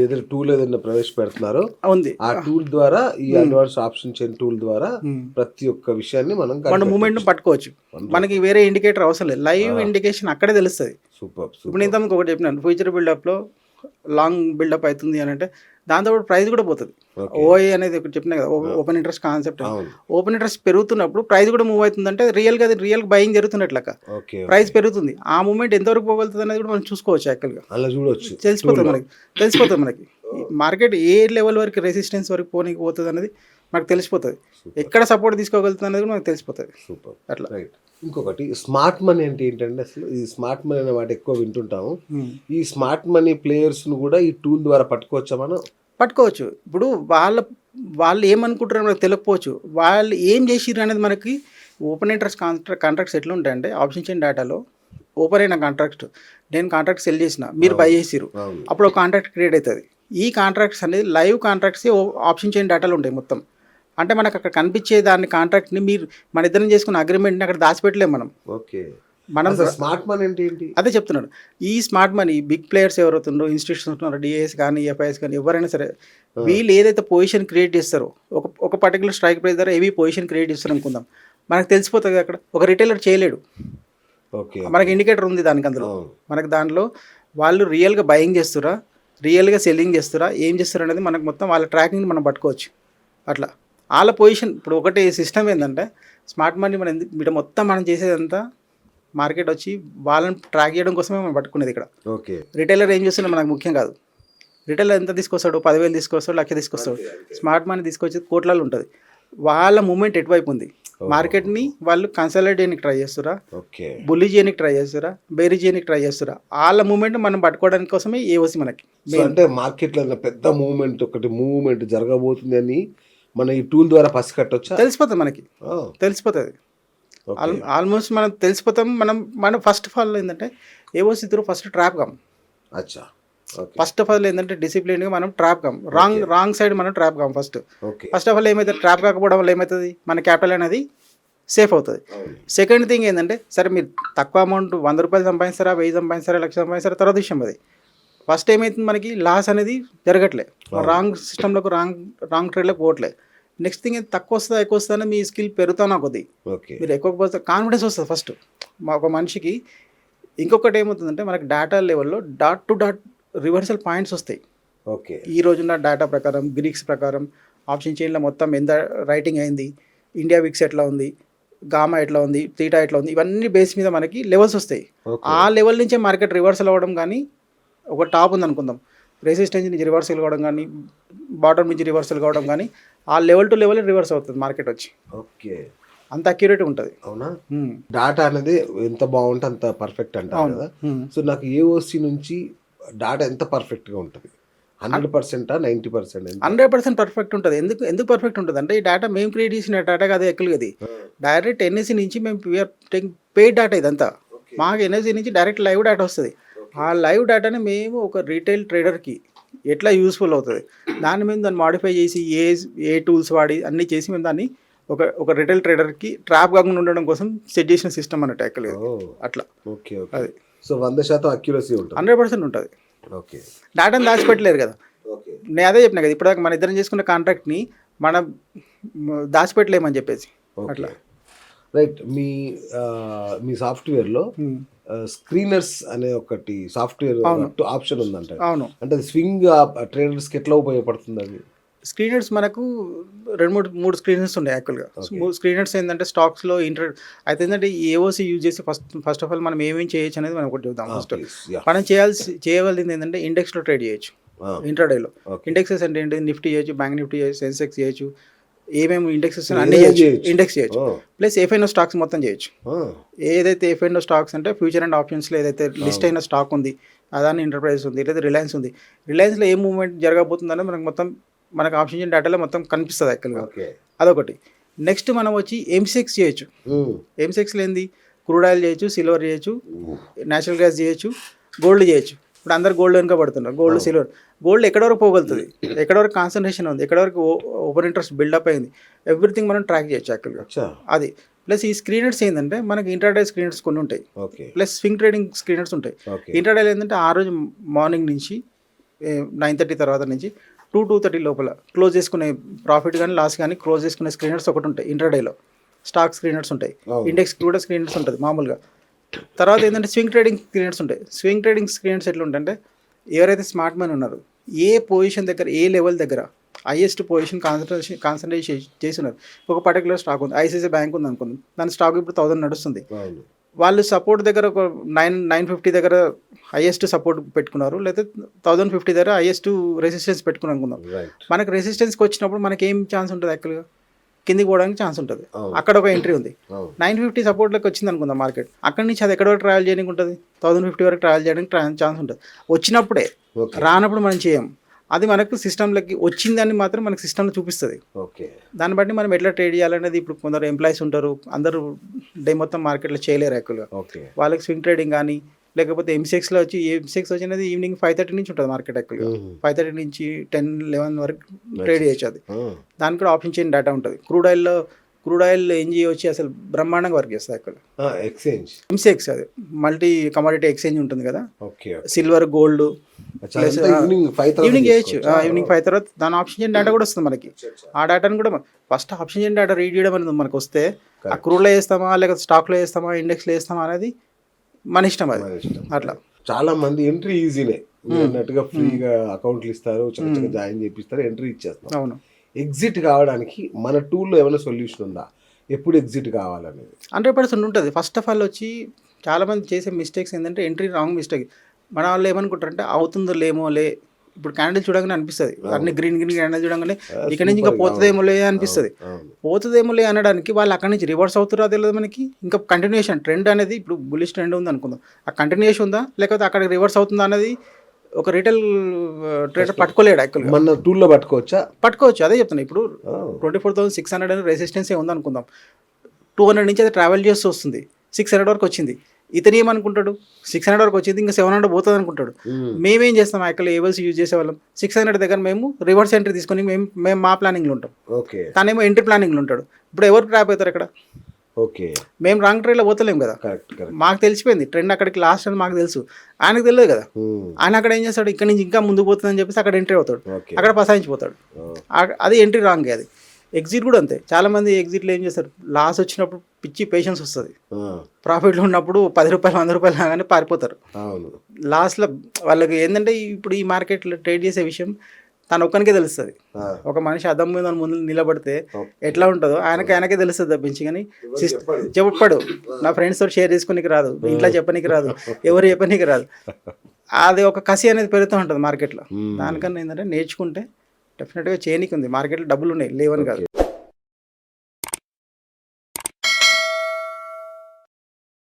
ఏదైనా టూల్ ఏదైనా ప్రవేశపెడుతున్నారో ఉంది. ఆ టూల్ ద్వారా ఈ అడ్వాన్స్ ఆప్షన్ చైన్ టూల్ ద్వారా ప్రతి ఒక్క విషయాన్ని మనం మూమెంట్ పట్టుకోవచ్చు. మనకి వేరే ఇండికేటర్ అవసరం లేదు, లైవ్ ఇండికేషన్ అక్కడే తెలుస్తుంది. సూపర్. ఇప్పుడు నేను తమకు ఒకటి చెప్పినాను, ఫ్యూచర్ బిల్డప్లో లాంగ్ బిల్డప్ అవుతుంది అని అంటే దాంతో ప్రైస్ కూడా పోతుంది. ఓఐ అనేది ఒకటి చెప్పినా కదా, open interest concept. Open interest పెరుగుతున్నప్పుడు ప్రైస్ కూడా మూవ్ అవుతుంది అంటే రియల్గా అది రియల్ బయింగ్ జరుగుతున్నట్లక ప్రైస్ పెరుగుతుంది. ఆ మూమెంట్ ఎంతవరకు పోగలుగుతుంది అనేది కూడా మనం చూసుకోవచ్చు. యాక్చువల్గా అలా చూడవచ్చు, తెలిసిపోతుంది మనకి మార్కెట్ ఏ లెవెల్ వరకు రెసిస్టెన్స్ వరకు పోతుంది అనేది మనకు తెలిసిపోతుంది. ఎక్కడ సపోర్ట్ తీసుకోగలుగుతుంది అనేది కూడా మనకు తెలిసిపోతుంది. సూపర్. అట్లా ఇంకొకటి స్మార్ట్ మనీ అంటే ఏంటంటే, అసలు ఈ స్మార్ట్ మనీ అనే మాట ఎక్కువ వింటుంటాము. ఈ స్మార్ట్ మనీ ప్లేయర్స్ను కూడా ఈ టూల్ ద్వారా పట్టుకోవచ్చా? మనం పట్టుకోవచ్చు. ఇప్పుడు వాళ్ళు ఏమనుకుంటారో మనకు తెలియకపోవచ్చు, వాళ్ళు ఏం చేసిర్రు అనేది మనకి. ఓపెన్ ఇంట్రెస్ట్ కాంట్రాక్ట్స్ ఎట్లా ఉంటాయంటే, ఆప్షన్ చైన్ డేటాలో ఓపెన్ అయిన కాంట్రాక్ట్, నేను కాంట్రాక్ట్ సెల్ చేసిన, మీరు బై చేసిరు, అప్పుడు ఒక కాంట్రాక్ట్ క్రియేట్ అవుతుంది. ఈ కాంట్రాక్ట్స్ అనేది లైవ్ కాంట్రాక్ట్స్ ఆప్షన్ చైన్ డేటాలు ఉంటాయి మొత్తం. అంటే మనకు అక్కడ కనిపించే దాన్ని కాంట్రాక్ట్ని మీరు మన ఇద్దరం చేసుకున్న అగ్రిమెంట్ని అక్కడ దాచిపెట్టలేము మనం. ఓకే. మనం స్మార్ట్ మనీ అంటే ఏంటి అదే చెప్తున్నాడు. ఈ స్మార్ట్ మనీ బిగ్ ప్లేయర్స్ ఎవరైతుండో, ఇన్స్టిట్యూషన్స్ ఉంటున్నారో, డిఐఎస్ కానీ ఎఫ్ఐఎస్ కానీ ఎవరైనా సరే, వీళ్ళు ఏదైతే పొజిషన్ క్రియేట్ చేస్తారో ఒక పర్టికులర్ స్ట్రైక్ ప్రైస్ ద్వారా ఏవి పొజిషన్ క్రియేట్ చేస్తారు అనుకుందాం, మనకు తెలిసిపోతుంది. అక్కడ ఒక రిటైలర్ చేయలేడు. ఓకే. మనకి ఇండికేటర్ ఉంది దానికి. అందులో మనకు దాంట్లో వాళ్ళు రియల్గా బయింగ్ చేస్తురా, రియల్గా సెల్లింగ్ చేస్తురా, ఏం చేస్తారు అనేది మనకు మొత్తం వాళ్ళ ట్రాకింగ్ని మనం పట్టుకోవచ్చు. అట్లా వాళ్ళ పొజిషన్. ఇప్పుడు ఒకటి సిస్టమ్ ఏంటంటే, స్మార్ట్ మనీ మనం వీటి మొత్తం మనం చేసేదంతా మార్కెట్ వచ్చి వాళ్ళని ట్రాక్ చేయడం కోసమే మనం పట్టుకునేది ఇక్కడ. ఓకే. రిటైలర్ ఏం చేస్తున్నా మనకు ముఖ్యం కాదు. రిటైలర్ ఎంత తీసుకొస్తాడు, 10,000 తీసుకొస్తాడు, 1,00,000 తీసుకొస్తాడు. స్మార్ట్ మనీ తీసుకొచ్చేది కోట్లలో ఉంటుంది. వాళ్ళ మూమెంట్ ఎటువైపు ఉంది, మార్కెట్ని వాళ్ళు కన్సల్టేట్ చేయడానికి ట్రై చేస్తురా, బుల్లి చేయడానికి ట్రై చేస్తురా, బేరీ చేయడానికి ట్రై చేస్తురా, వాళ్ళ మూమెంట్ మనం పట్టుకోవడానికి కోసమే ఏఓసి మనకి. అంటే మార్కెట్లో పెద్ద మూవ్మెంట్ జరగబోతుంది అని మన ఈ టూల్ ద్వారా పసిగట్టొచ్చా? తెలిసిపోతుంది మనకి, తెలిసిపోతుంది. ఆల్మోస్ట్ మనం తెలిసిపోతాం. మనం ఫస్ట్ ఆఫ్ ఆల్ ఏంటంటే ఏఓసి త్రూ ఫస్ట్ ట్రాప్ కాం. అచ్చా. ఫస్ట్ ఆఫ్ ఆల్ ఏంటంటే డిసిప్లిన్గా మనం ట్రాప్ కాం, రాంగ్ సైడ్ మనం trap com. First of all ఏమవుతుంది, ట్రాప్ కాకపోవడం వల్ల ఏమవుతుంది, మన క్యాపిటల్ అనేది సేఫ్ అవుతుంది. సెకండ్ థింగ్ ఏంటంటే, సరే మీరు తక్కువ అమౌంట్ 100 రూపాయలు సంపాదిస్తారా, 1000 సంపాదిస్తారా, 1,00,000 సంపాదిస్తారా, తర్వాత విషయం అది. ఫస్ట్ ఏమవుతుంది, మనకి లాస్ అనేది జరగట్లే, రాంగ్ సిస్టంలోకి రాంగ్ ట్రేడ్లోకి పోవట్లే. నెక్స్ట్ థింగ్ తక్కువ వస్తుందా ఎక్కువ వస్తుందని మీ స్కిల్ పెరుగుతున్నా కొద్ది మీరు ఎక్కువ పోతే కాన్ఫిడెన్స్ వస్తుంది ఫస్ట్ ఒక మనిషికి. ఇంకొకటి ఏమవుతుందంటే, మనకి డేటా లెవెల్లో dot to dot reversal points వస్తాయి. ఓకే. ఈ రోజున్న డేటా ప్రకారం, గ్రీక్స్ ప్రకారం ఆప్షన్ చైన్లో మొత్తం ఎంత రైటింగ్ అయింది, ఇండియా విక్స్ ఎట్లా ఉంది, గామా ఎట్లా ఉంది, థీటా ఎట్లా ఉంది, ఇవన్నీ బేస్ మీద మనకి లెవెల్స్ వస్తాయి. ఆ లెవెల్ నుంచే మార్కెట్ రివర్సల్ అవ్వడం కానీ, ఒక టాప్ ఉంది అనుకుందాం, రెసిస్టెన్స్ నుంచి రివర్సల్ కావడం కానీ, బాటమ్ నుంచి రివర్సల్ కావడం కానీ, ఆ లెవెల్ టు లెవెల్ రివర్స్ అవుతుంది మార్కెట్ వచ్చి. ఓకే. అంత అక్యురేట్ ఉంటుంది. అవునా? డాటా అనేది ఎంత బాగుంటే అంత పర్ఫెక్ట్ అంటారు కదా. సో నాకు ఏఓసి నుంచి డాటా ఎంత పర్ఫెక్ట్గా ఉంటుంది? 100%, 90%? 100% పర్ఫెక్ట్ ఉంటుంది. ఎందుకు పర్ఫెక్ట్ ఉంటుంది అంటే, ఈ డేటా మేము క్రియేట్ చేసిన డేటా కాదు ఎక్కువ, అది డైరెక్ట్ ఎన్ఎస్సి నుంచి మేము పెయిడ్ డేటా. ఇదంతా మాకు ఎన్ఎస్సి నుంచి డైరెక్ట్ లైవ్ డేటా వస్తుంది. ఆ లైవ్ డేటాని మేము ఒక రీటైల్ ట్రేడర్కి ఎట్లా యూస్ఫుల్ అవుతుంది, దాన్ని మాడిఫై చేసి ఏ టూల్స్ వాడి అన్నీ చేసి మేము దాన్ని ఒక రిటైల్ ట్రేడర్కి ట్రాప్ కాకుండా ఉండడం కోసం సెట్ చేసిన సిస్టమ్ అన్నట్టు యాక్చువల్గా. అట్లా. ఓకే. అది సో 100% అక్యురసీ ఉంటుంది, 100% ఉంటుంది. ఓకే. డేటాని దాచిపెట్టలేరు కదా. నేను అదే చెప్పినా కదా, ఇప్పుడు మన ఇద్దరం చేసుకున్న కాంట్రాక్ట్ని మనం దాచిపెట్టలేమని చెప్పేసి. అట్లా. రైట్. మీ సాఫ్ట్వేర్లో స్క్రీనర్స్ అనే ఒకటి సాఫ్ట్వేర్ ఆప్షన్ ఉందంట. అవును. అంటే స్వింగ్ ట్రేడర్స్కి ఎట్లా ఉపయోగపడుతుంది అది? స్క్రీనర్స్ మనకు 2-3 స్క్రీనర్స్ ఉన్నాయి యాక్చువల్గా. స్క్రీనర్స్ ఏంటంటే స్టాక్స్లో అయితే ఏంటంటే ఏఓసి యూజ్ చేసి ఫస్ట్ ఆఫ్ ఆల్ మనం ఏమేమి చేయొచ్చు అనేది మనం ఒకటి చూద్దాం. ఫస్ట్ మనం చేయగలిగింది ఏంటంటే ఇండెక్స్లో ట్రేడ్ చేయొచ్చు. ఇంట్రాడేలో ఇండెక్సెస్ అంటే ఏంటి, నిఫ్టీ చేయొచ్చు, బ్యాంక్ నిఫ్టీ చేయొచ్చు, సెన్సెక్స్ చేయొచ్చు, ఏమేమి ఇండెక్సెస్ అన్నీ ఇండెక్స్ చేయొచ్చు. ప్లస్ ఎఫ్ఐఎన్ఓ స్టాక్స్ మొత్తం చేయొచ్చు. ఏదైతే ఎఫ్ఐఎన్ఓ స్టాక్స్ అంటే ఫ్యూచర్ అండ్ ఆప్షన్స్లో ఏదైతే లిస్ట్ అయిన స్టాక్ ఉంది, అదాని ఎంటర్ప్రైజెస్ ఉంది, లేదా రిలయన్స్ ఉంది, రిలయన్స్లో ఏ మూవ్మెంట్ జరగబోతుందని మనకు ఆప్షన్ చైన్ డేటాలో మొత్తం కనిపిస్తుంది యాక్చువల్గా. అదొకటి. నెక్స్ట్ మనం వచ్చి ఎంసెక్స్ చేయొచ్చు. ఎంసెక్స్లో ఏంది, క్రూడ్ ఆయిల్ చేయొచ్చు, సిల్వర్ చేయొచ్చు, నేచురల్ గ్యాస్ చేయొచ్చు, గోల్డ్ చేయొచ్చు. ఇప్పుడు అందరు గోల్డ్ వెనుక పడుతున్నారు, గోల్డ్ సిల్వర్. గోల్డ్ ఎక్కడ వరకు పోగలుగుతుంది, ఎక్కడ వరకు కాన్సన్ట్రేషన్ ఉంది, ఎక్కడ వరకు ఓపెన్ ఇంట్రెస్ట్ బిల్డప్ అయింది, ఎవ్రీథింగ్ మనం ట్రాక్ చేయొచ్చు యాక్చువల్గా. అది ప్లస్ ఈ స్క్రీనర్స్ ఏంటంటే మనకి ఇంట్రాడే స్క్రీనర్స్ కొన్ని ఉంటాయి, ప్లస్ స్వింగ్ ట్రేడింగ్ స్క్రీనర్స్ ఉంటాయి. ఇంట్రాడేలో ఏంటంటే ఆ రోజు మార్నింగ్ నుంచి 9:30 తర్వాత నుంచి 2:30 లోపల క్లోజ్ చేసుకునే ప్రాఫిట్ కానీ లాస్ కానీ క్లోజ్ చేసుకునే స్క్రీనర్స్ ఒకటి ఉంటాయి ఇంటర్డేలో. స్టాక్ స్క్రీనర్స్ ఉంటాయి, ఇండెక్స్కి కూడా స్క్రీనర్స్ ఉంటుంది మామూలుగా. తర్వాత ఏంటంటే స్వింగ్ ట్రేడింగ్ స్క్రీనర్స్ ఉంటాయి. స్వింగ్ ట్రేడింగ్ స్క్రీనర్స్ ఎట్లా ఉంటాయంటే ఎవరైతే స్మార్ట్ మ్యాన్ ఉన్నారో ఏ పొజిషన్ దగ్గర ఏ లెవెల్ దగ్గర హైయెస్ట్ పొజిషన్ కాన్సన్ట్రేషన్ చేసి ఉన్నారు. ఒక పర్టికులర్ స్టాక్ ఉంది, ఐసిఐసిఐ బ్యాంక్ ఉంది అనుకుందాం, దాని స్టాక్ ఇప్పుడు 1000 నడుస్తుంది. వాళ్ళు సపోర్ట్ దగ్గర ఒక 950 దగ్గర హైయెస్ట్ సపోర్ట్ పెట్టుకున్నారు, లేదా 1050 దగ్గర హైయెస్ట్ రెసిస్టెన్స్ పెట్టుకుని అనుకుందాం. మనకు రెసిస్టెన్స్కి వచ్చినప్పుడు మనకి ఏం ఛాన్స్ ఉంటుంది? యాక్చువల్గా కిందికి పోవడానికి ఛాన్స్ ఉంటుంది. అక్కడ ఒక ఎంట్రీ ఉంది. 950 సపోర్ట్లోకి వచ్చింది అనుకుందాం మార్కెట్, అక్కడి నుంచి అది ఎక్కడ వరకు ట్రావెల్ చేయడానికి ఉంటుంది? 1050 వరకు ట్రావెల్ చేయడానికి ఛాన్స్ ఉంటుంది. వచ్చినప్పుడే, రానప్పుడు మనం చేయం. అది మనకు సిస్టంలోకి వచ్చిందని మాత్రం మనకు సిస్టంలో చూపిస్తుంది. దాన్ని బట్టి మనం ఎట్లా ట్రేడ్ చేయాలనేది, ఇప్పుడు కొందరు ఎంప్లాయీస్ ఉంటారు, అందరూ డే మొత్తం మార్కెట్లో చేయలేరు యాక్చువల్గా. వాళ్ళకి స్వింగ్ ట్రేడింగ్ కానీ లేకపోతే ఎంసెక్స్లో వచ్చి, ఎంసెక్స్ వచ్చినది ఈవినింగ్ 5:30 నుంచి ఉంటుంది మార్కెట్ యాక్చువల్గా. 5:30 నుంచి 10-11 వరకు ట్రేడ్ చేయొచ్చు. అది దానికి కూడా ఆప్షన్ చైన్ డేటా ఉంటుంది. క్రూడ్ ఆయిల్ ఎన్జిఓ వచ్చి అసలు బ్రహ్మాండంగా వర్క్ చేస్తుంది యాక్చువల్గా. ఎక్స్చేంజ్ ఎంసెక్స్ అది మల్టీ కమోడిటీ ఎక్స్చేంజ్ ఉంటుంది కదా, సిల్వర్ గోల్డ్ ఈవినింగ్ చేయొచ్చు. ఈవినింగ్ 5 తర్వాత దాని ఆప్షన్ చైన్ డేటా కూడా వస్తుంది మనకి. ఆ డేటాను కూడా first option chain data read చేయడం అనేది మనకు వస్తే, ఆ క్రూడ్లో వేస్తామా లేకపోతే స్టాక్లో వేస్తామా ఇండెక్స్లో వేస్తామా అనేది మన ఇష్టం. అది అట్లా చాలా మంది ఎంట్రీ ఈజీనే అన్నట్టుగా ఫ్రీగా అకౌంట్లు ఇస్తారు, చక్కగా జాయిన్ చేపిస్తారు, ఎంట్రీ ఇచ్చేస్తాం. అవును. ఎగ్జిట్ కావడానికి మన టూల్లో ఏమైనా సొల్యూషన్ ఉందా? ఎప్పుడు ఎగ్జిట్ కావాలనేది 100% ఉంటుంది. ఫస్ట్ ఆఫ్ ఆల్ వచ్చి చాలామంది చేసే మిస్టేక్స్ ఏంటంటే ఎంట్రీ రాంగ్ మిస్టేక్. మన వాళ్ళు ఏమనుకుంటారంటే అవుతుందో లేమోలే, ఇప్పుడు క్యాండిల్ చూడగానే అనిపిస్తుంది, అన్ని గ్రీన్ క్యాండిల్ చూడగానే ఇక్కడ నుంచి ఇంకా పోతుందేమోలే అనిపిస్తుంది. పోతుందేమోలే అనడానికి వాళ్ళు అక్కడి నుంచి రివర్స్ అవుతారో తెలియదు మనకి. ఇంకా కంటిన్యూషన్ ట్రెండ్ అనేది, ఇప్పుడు బుల్లిష్ ట్రెండ్ ఉంది అనుకుందాం, ఆ కంటిన్యూషన్ ఉందా లేకపోతే అక్కడికి రివర్స్ అవుతుందా అనేది ఒక రిటైల్ ట్రేడర్ పట్టుకోలేడు యాక్చువల్గా. మన టూల్లో పట్టుకోవచ్చు. అదే చెప్తున్నా. ఇప్పుడు 24,600 అని రెసిస్టెన్స్ ఉంది అనుకుందాం, 200 నుంచి అది ట్రావెల్ చేస్తూ వస్తుంది, 600 వరకు వచ్చింది. ఇతను ఏమనుకుంటాడు, 600 వరకు వచ్చింది ఇంకా 700 పోతుంది అనుకుంటాడు. మేమేం చేస్తాం యాక్చువల్గా, ఏవల్స్ యూజ్ చేసేవాళ్ళం. 600 దగ్గర మేము రివర్స్ ఎంట్రీ తీసుకొని మేము మా ప్లానింగ్లో ఉంటాం, తనేమో ఎంట్రీ ప్లానింగ్లో ఉంటాడు. ఇప్పుడు ఎవరు ట్రాప్ అవుతారు ఇక్కడ? మేము రాంగ్ ట్రేడ్లో పోతలేం కదా. మాకు తెలిసిపోయింది ట్రెండ్ అక్కడికి లాస్ట్ అని మాకు తెలుసు, ఆయనకు తెలియదు కదా. ఆయన అక్కడ ఏం చేస్తాడు, ఇక్కడ నుంచి ఇంకా ముందుకు పోతుందని చెప్పేసి అక్కడ ఎంట్రీ అవుతాడు, అక్కడ పసాయించిపోతాడు. అది ఎంట్రీ రాంగ్. అది ఎగ్జిట్ కూడా అంతే. చాలా మంది ఎగ్జిట్లో ఏం చేస్తారు, లాస్ వచ్చినప్పుడు పిచ్చి పేషెన్స్ వస్తుంది, ప్రాఫిట్లో ఉన్నప్పుడు 10 రూపాయలు 100 రూపాయలు లాగానే పారిపోతారు. లాస్ట్లో వాళ్ళకి ఏంటంటే, ఇప్పుడు ఈ మార్కెట్లో ట్రేడ్ చేసే విషయం తను ఒక్కనికే తెలుస్తుంది. ఒక మనిషి అద్దం మీద ముందు నిలబడితే ఎట్లా ఉంటుందో ఆయనకే తెలుస్తుంది తప్పించి, కానీ చెప్పడు. నా ఫ్రెండ్స్ తోటి షేర్ చేసుకోనికి రాదు, ఇంట్లో చెప్పనీకి రాదు, ఎవరు చెప్పనీకి రాదు. అది ఒక కసి అనేది పెరుగుతూ ఉంటుంది మార్కెట్లో. దానికన్నా ఏంటంటే నేర్చుకుంటే డెఫినెట్గా చేయనీకి ఉంది. మార్కెట్లో డబ్బులు ఉన్నాయి, లేవని కాదు.